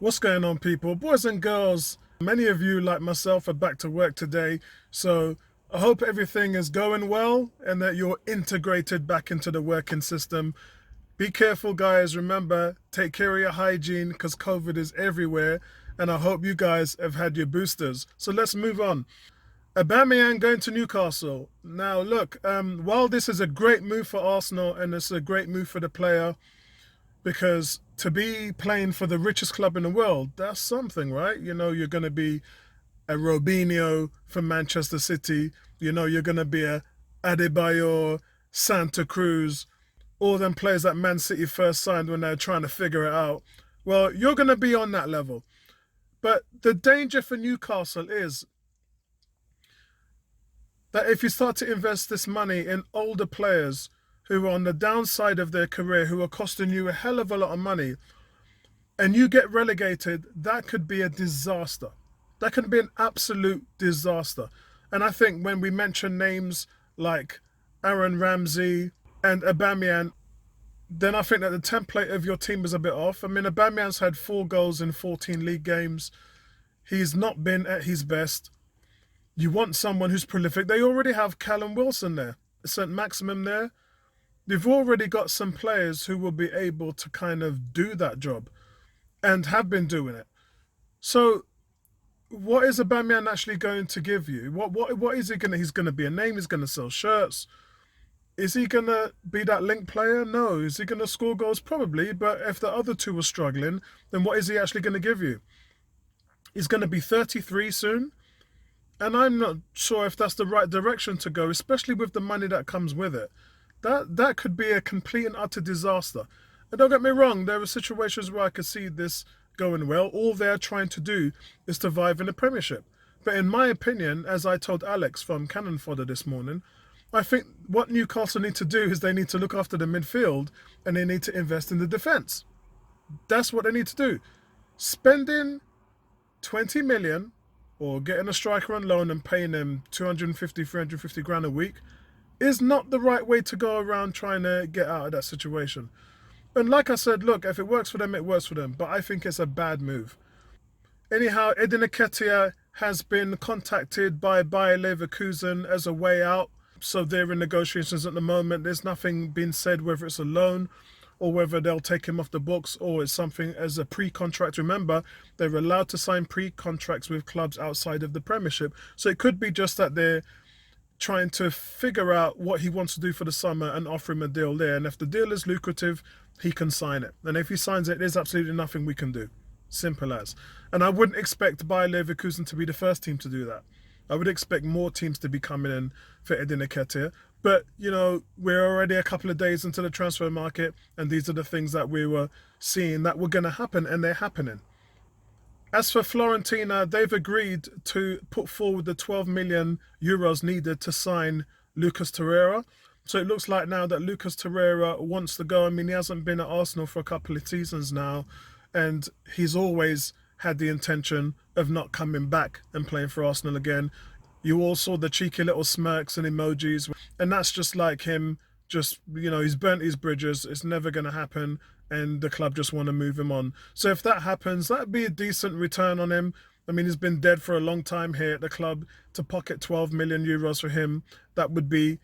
What's going on, people? Boys and girls, many of you, like myself, are back to work today. So I hope everything is going well and that you're integrated back into the working system. Be careful, guys. Remember, take care of your hygiene because COVID is everywhere. And I hope you guys have had your boosters. So let's move on. Aubameyang going to Newcastle. Now, look, while this is a great move for Arsenal and it's a great move for the player, because to be playing for the richest club in the world, that's something, right? You know, you're going to be a Robinho from Manchester City. You know, you're going to be a Adebayor, Santa Cruz, all them players that Man City first signed when they were trying to figure it out. Well, you're going to be on that level. But the danger for Newcastle is that if you start to invest this money in older players who are on the downside of their career, who are costing you a hell of a lot of money, and you get relegated, that could be a disaster. That could be an absolute disaster. And I think when we mention names like Aaron Ramsey and Aubameyang, then I think that the template of your team is a bit off. I mean, Aubameyang's had 4 goals in 14 league games. He's not been at his best. You want someone who's prolific. They already have Callum Wilson there, St. Maximum there. They've already got some players who will be able to kind of do that job and have been doing it. So what is Aubameyang actually going to give you? What is he going to... He's going to be a name. He's going to sell shirts. Is he going to be that link player? No. Is he going to score goals? Probably. But if the other two are struggling, then what is he actually going to give you? He's going to be 33 soon. And I'm not sure if that's the right direction to go, especially with the money that comes with it. That could be a complete and utter disaster. And don't get me wrong, there are situations where I could see this going well. All they're trying to do is to survive in the Premiership. But in my opinion, as I told Alex from Cannon Fodder this morning, I think what Newcastle need to do is they need to look after the midfield and they need to invest in the defence. That's what they need to do. Spending 20 million or getting a striker on loan and paying him 250, 350 grand a week is not the right way to go around trying to get out of that situation. And like I said, look, if it works for them, it works for them. But I think it's a bad move. Anyhow, Nketiah has been contacted by Bayer Leverkusen as a way out. So they're in negotiations at the moment. There's nothing been said whether it's a loan or whether they'll take him off the books or it's something as a pre-contract. Remember, they're allowed to sign pre-contracts with clubs outside of the Premiership. So it could be just that they're trying to figure out what he wants to do for the summer and offer him a deal there. And if the deal is lucrative, he can sign it. And if he signs it, there's absolutely nothing we can do. Simple as. And I wouldn't expect Bayer Leverkusen to be the first team to do that. I would expect more teams to be coming in for Nketiah. But, you know, we're already a couple of days into the transfer market, and these are the things that we were seeing that were going to happen, and they're happening. As for Fiorentina, they've agreed to put forward the 12 million euros needed to sign Lucas Torreira. So it looks like now that Lucas Torreira wants to go. I mean, he hasn't been at Arsenal for a couple of seasons now, and he's always had the intention of not coming back and playing for Arsenal again. You all saw the cheeky little smirks and emojis, and that's just like him. Just, you know, he's burnt his bridges. It's never going to happen. And the club just want to move him on. So if that happens, that'd be a decent return on him. I mean, he's been dead for a long time here at the club. To pocket 12 million euros for him, that would be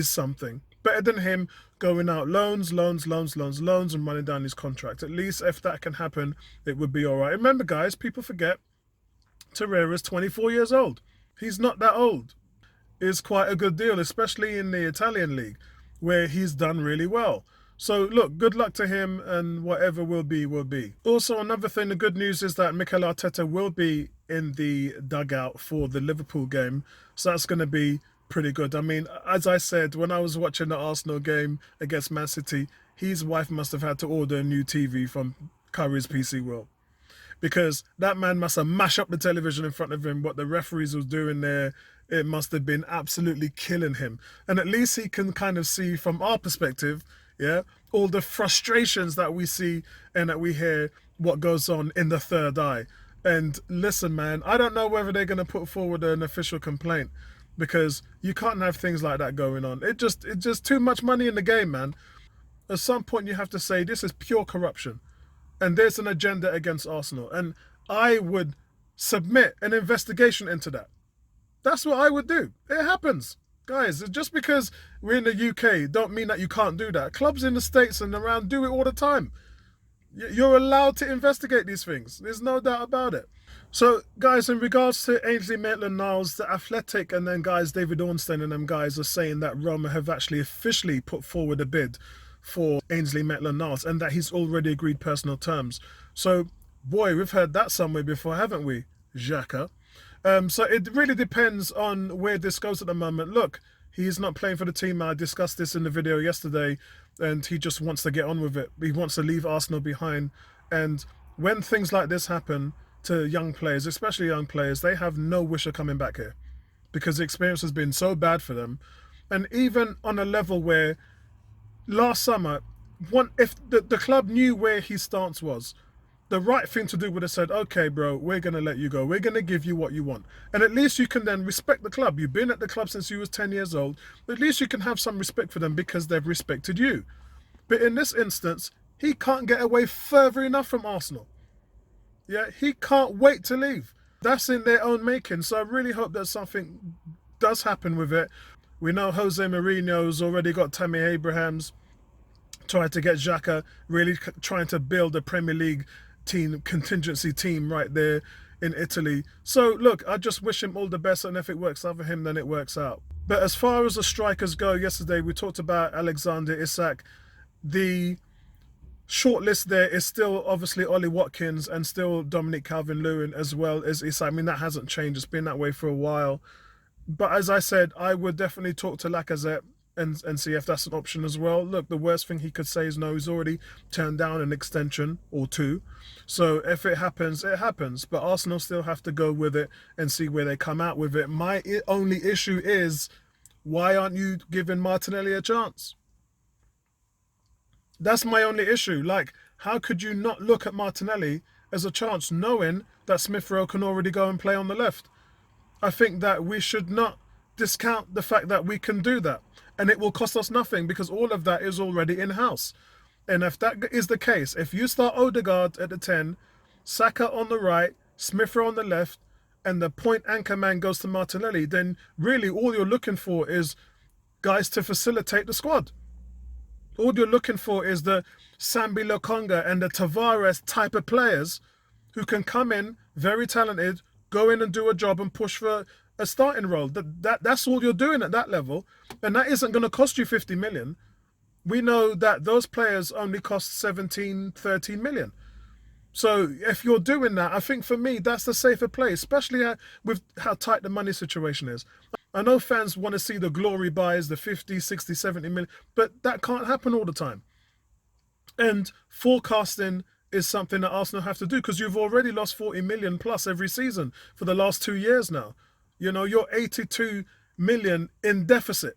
something. Better than him going out loans, and running down his contract. At least if that can happen, it would be all right. Remember, guys, people forget Torreira's 24 years old. He's not that old. It's quite a good deal, especially in the Italian league, where he's done really well. So, look, good luck to him, and whatever will be, will be. Also, another thing, the good news is that Mikel Arteta will be in the dugout for the Liverpool game. So that's going to be pretty good. I mean, as I said, when I was watching the Arsenal game against Man City, his wife must have had to order a new TV from Curry's PC World. Because that man must have mashed up the television in front of him. What the referees was doing there, it must have been absolutely killing him. And at least he can kind of see from our perspective, yeah, all the frustrations that we see and that we hear what goes on in the third eye. And listen, man, I don't know whether they're going to put forward an official complaint, because you can't have things like that going on. It's just too much money in the game, man. At some point you have to say this is pure corruption. and there's an agenda against Arsenal. And I would submit an investigation into that. That's what I would do. It happens. Guys, just because we're in the UK don't mean that you can't do that. Clubs in the States and around do it all the time. You're allowed to investigate these things. There's no doubt about it. So, guys, in regards to Ainsley Maitland-Niles, the Athletic, and then guys, David Ornstein and them guys are saying that Roma have actually officially put forward a bid for Ainsley Maitland-Niles and that he's already agreed personal terms. So, boy, we've heard that somewhere before, haven't we, Xhaka? So it really depends on where this goes at the moment. Look, he's not playing for the team. I discussed this in the video yesterday, and he just wants to get on with it. He wants to leave Arsenal behind. And when things like this happen to young players, especially young players, they have no wish of coming back here because the experience has been so bad for them. And even on a level where last summer, if the club knew where his stance was, the right thing to do would have said, okay, bro, we're going to let you go. We're going to give you what you want. And at least you can then respect the club. You've been at the club since you was 10 years old. At least you can have some respect for them because they've respected you. But in this instance, he can't get away further enough from Arsenal. Yeah, he can't wait to leave. That's in their own making. So I really hope that something does happen with it. We know Jose Mourinho's already got Tammy Abrahams trying to get Xhaka, really trying to build a Premier League team, contingency team right there in Italy. So look, I just wish him all the best, and if it works out for him, then it works out. But as far as the strikers go, yesterday we talked about Alexander Isak. The shortlist there is still obviously Ollie Watkins and still Dominic Calvert-Lewin as well as Isak. I mean, that hasn't changed. It's been that way for a while. But as I said, I would definitely talk to Lacazette and see if that's an option as well. Look, the worst thing he could say is no. He's already turned down an extension or two. So if it happens, it happens. But Arsenal still have to go with it and see where they come out with it. My only issue is, why aren't you giving Martinelli a chance? That's my only issue. Like, how could you not look at Martinelli as a chance, knowing that Smith Rowe can already go and play on the left? I think that we should not discount the fact that we can do that. And it will cost us nothing because all of that is already in-house. And if that is the case, if you start Odegaard at the 10, Saka on the right, Smith Rowe on the left, and the point anchor man goes to Martinelli, then really all you're looking for is guys to facilitate the squad. All you're looking for is the Sambi Lokonga and the Tavares type of players who can come in, very talented, go in and do a job and push for a starting role. That's all you're doing at that level. And that isn't going to cost you 50 million. We know that those players only cost 17, 13 million. So if you're doing that, I think for me, that's the safer play, especially with how tight the money situation is. I know fans want to see the glory buys, the 50, 60, 70 million, but that can't happen all the time. And forecasting is something that Arsenal have to do because you've already lost 40 million plus every season for the last 2 years now. You know, you're 82 million in deficit.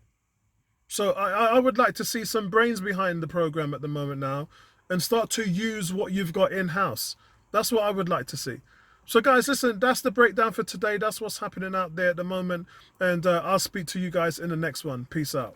So I would like to see some brains behind the program at the moment now and start to use what you've got in-house. That's what I would like to see. So guys, listen, that's the breakdown for today. That's what's happening out there at the moment. And I'll speak to you guys in the next one. Peace out.